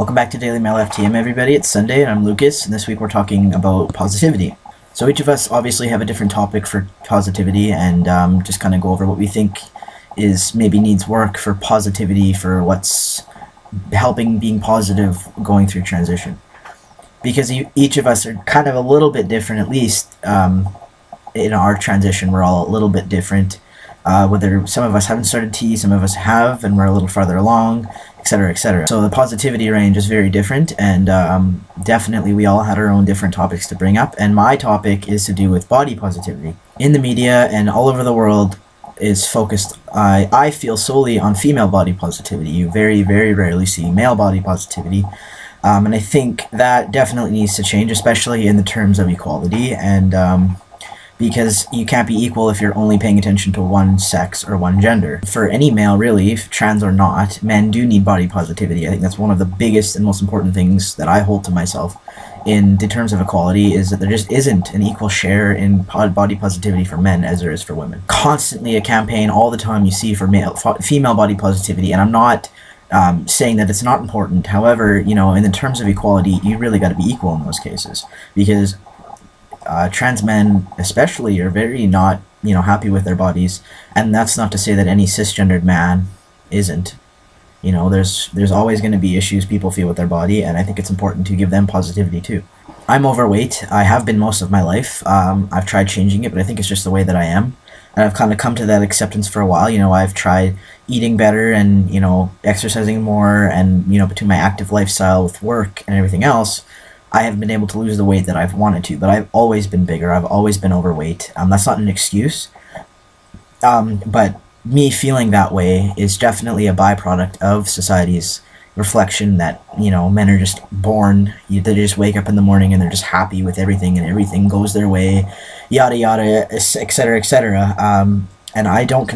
Welcome back to Daily Mail FTM, everybody. It's Sunday, and I'm Lucas, and this week we're talking about positivity. So each of us obviously have a different topic for positivity, and just kind of go over what we think is maybe needs work for positivity, for what's helping being positive going through transition. Because each of us are kind of a little bit different, at least in our transition, we're all a little bit different. Whether some of us haven't started T, some of us have, and we're a little farther along, etc., etc. So the positivity range is very different, and definitely we all had our own different topics to bring up, and my topic is to do with body positivity. In the media and all over the world is focused, I feel, solely on female body positivity. You very, very rarely see male body positivity, and I think that definitely needs to change, especially in the terms of equality, and because you can't be equal if you're only paying attention to one sex or one gender. For any male, really, trans or not, men do need body positivity. I think that's one of the biggest and most important things that I hold to myself in the terms of equality, is that there just isn't an equal share in body positivity for men as there is for women. Constantly a campaign all the time you see for female body positivity, and I'm not saying that it's not important. However, in the terms of equality, you really got to be equal in those cases, because trans men especially are very not happy with their bodies, and that's not to say that any cisgendered man isn't. There's always going to be issues people feel with their body, and I think it's important to give them positivity too. I'm overweight. I have been most of my life. I've tried changing it, but I think it's just the way that I am, and I've kind of come to that acceptance for a while. I've tried eating better and exercising more, and between my active lifestyle with work and everything else, I haven't been able to lose the weight that I've wanted to, but I've always been bigger. I've always been overweight. That's not an excuse, but me feeling that way is definitely a byproduct of society's reflection that, men are just born, they just wake up in the morning and they're just happy with everything, and everything goes their way, yada yada, etc., etc. And I don't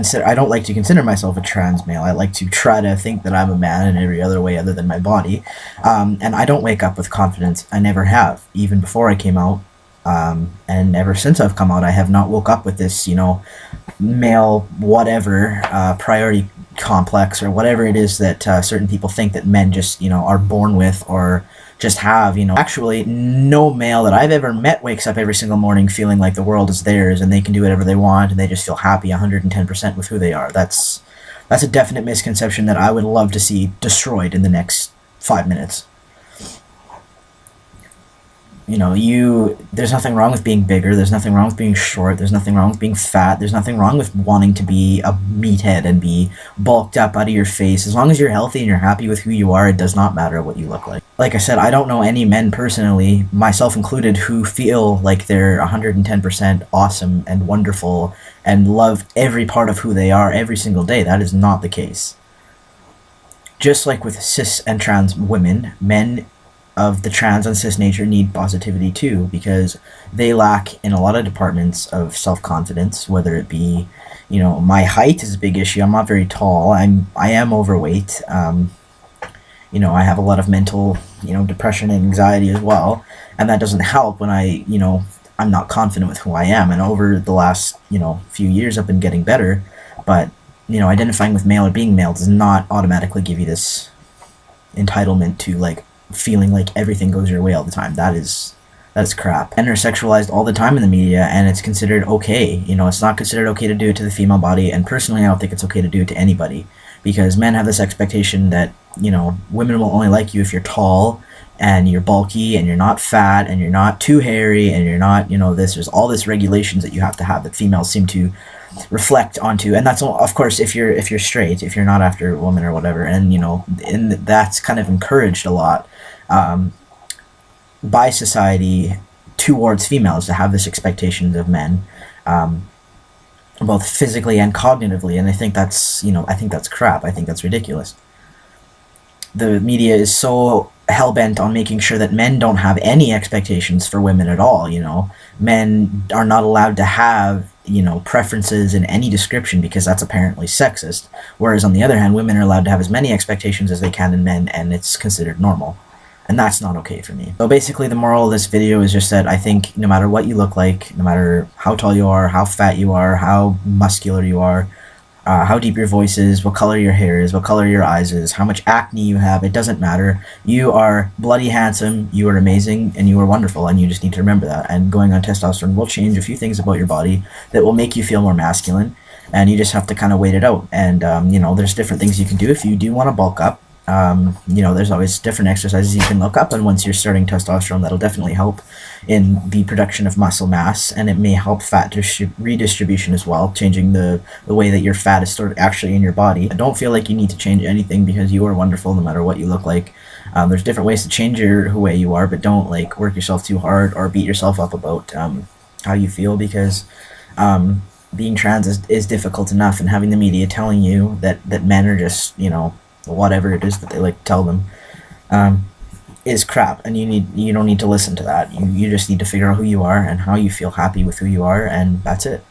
like to consider myself a trans male. I like to try to think that I'm a man in every other way other than my body. And I don't wake up with confidence. I never have, even before I came out. And ever since I've come out, I have not woke up with this, male whatever, priority complex, or whatever it is that certain people think that men just, are born with, or just have. Actually, no male that I've ever met wakes up every single morning feeling like the world is theirs and they can do whatever they want and they just feel happy 110% with who they are. That's a definite misconception that I would love to see destroyed in the next 5 minutes. There's nothing wrong with being bigger, there's nothing wrong with being short, there's nothing wrong with being fat, there's nothing wrong with wanting to be a meathead and be bulked up out of your face. As long as you're healthy and you're happy with who you are, it does not matter what you look like. Like I said, I don't know any men personally, myself included, who feel like they're 110% awesome and wonderful and love every part of who they are every single day. That is not the case. Just like with cis and trans women, men of the trans and cis nature need positivity too, because they lack in a lot of departments of self-confidence, whether it be, my height is a big issue. I'm not very tall. I am overweight. I have a lot of mental, depression and anxiety as well, and that doesn't help when I'm not confident with who I am. And over the last, few years, I've been getting better, but, identifying with male or being male does not automatically give you this entitlement to, feeling like everything goes your way all the time. That is crap. Men are sexualized all the time in the media, and it's considered okay. It's not considered okay to do it to the female body, and personally I don't think it's okay to do it to anybody, because men have this expectation that, women will only like you if you're tall and you're bulky and you're not fat and you're not too hairy and you're not, there's all this regulations that you have to have that females seem to reflect onto, and that's, of course, if you're straight, if you're not after a woman or whatever, and and that's kind of encouraged a lot by society towards females, to have this expectations of men, both physically and cognitively, and I think that's crap. I think that's ridiculous. The media is so hell-bent on making sure that men don't have any expectations for women at all. Men are not allowed to have preferences in any description, because that's apparently sexist, whereas on the other hand, women are allowed to have as many expectations as they can in men, and it's considered normal, and that's not okay for me. So basically, the moral of this video is just that I think no matter what you look like, no matter how tall you are, how fat you are, how muscular you are, how deep your voice is, what color your hair is, what color your eyes is, how much acne you have. It doesn't matter. You are bloody handsome, you are amazing, and you are wonderful, and you just need to remember that. And going on testosterone will change a few things about your body that will make you feel more masculine, and you just have to kind of wait it out. And, there's different things you can do if you do want to bulk up. There's always different exercises you can look up, and once you're starting testosterone, that'll definitely help in the production of muscle mass, and it may help fat redistribution as well, changing the way that your fat is stored actually in your body. Don't feel like you need to change anything because you are wonderful no matter what you look like. There's different ways to change the way you are, but don't like work yourself too hard or beat yourself up about how you feel, because being trans is difficult enough, and having the media telling you that men are just, whatever it is that they like to tell them, is crap, and you don't need to listen to that. You just need to figure out who you are and how you feel happy with who you are, and that's it.